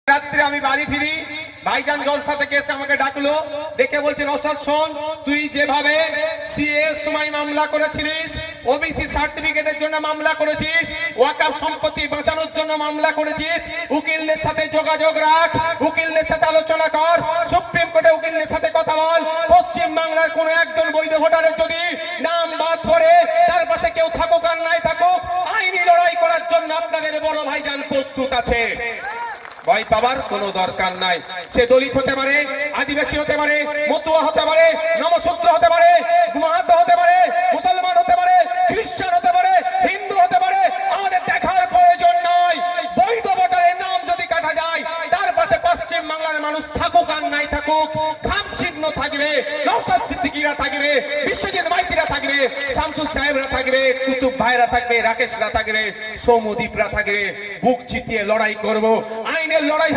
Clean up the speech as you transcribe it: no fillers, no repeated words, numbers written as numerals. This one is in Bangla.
রাত্রে আমি বাড়ি ফিরি, ভাইজান জলসা থেকে এসে আমাকে ডাকলো, ডেকে বলছে নওশাদ শোন, তুই যেভাবে সিএ সময় মামলা করেছিলিস, ওবিসি সার্টিফিকেটের জন্য মামলা করেছিস, ওয়াকফ সম্পত্তি বাঁচানোর জন্য মামলা করেছিস, উকিলদের সাথে যোগাযোগ রাখ, উকিলদের সাথে আলোচনা কর, সুপ্রিম কোর্টে উকিলদের সাথে কথা বল। পশ্চিম বাংলার কোন একজন বৈধ ভোটারের যদি নাম বাদ পড়ে, তার পাশে কেউ থাকুক আর নাই থাকুক, আইনি লড়াই করার জন্য আপনাদের বড় ভাইজান প্রস্তুত আছে। ভয় পাওয়ার কোনো দরকার নাই। সে দলিত হতে পারে, আদিবাসী হতে পারে, মতুয়া হতে পারে, নমশূদ্র হতে পারে, মাহাতো হতে পারে, মুসলমান হতে পারে, খ্রিস্টান হতে পারে, হিন্দু হতে পারে, আমাদের দেখার প্রয়োজন নয়। বৈধ ভোটারের নাম যদি কাটা যায়, তার পাশে পশ্চিম বাংলার মানুষ থাকুক আর নাই থাকুক, খাম চিহ্ন থাকবে, নওশাদ সিদ্দিকীরা থাকবে, বিশ্বজিৎ মাইতিরা থাকবে, শামসুর সাহেবরা থাকবে, কুতুব ভাইরা থাকবে, রাকেশরা থাকবে, সৌমদীপরা থাকবে। বুক চিতিয়ে লড়াই করব, আইনের লড়াই।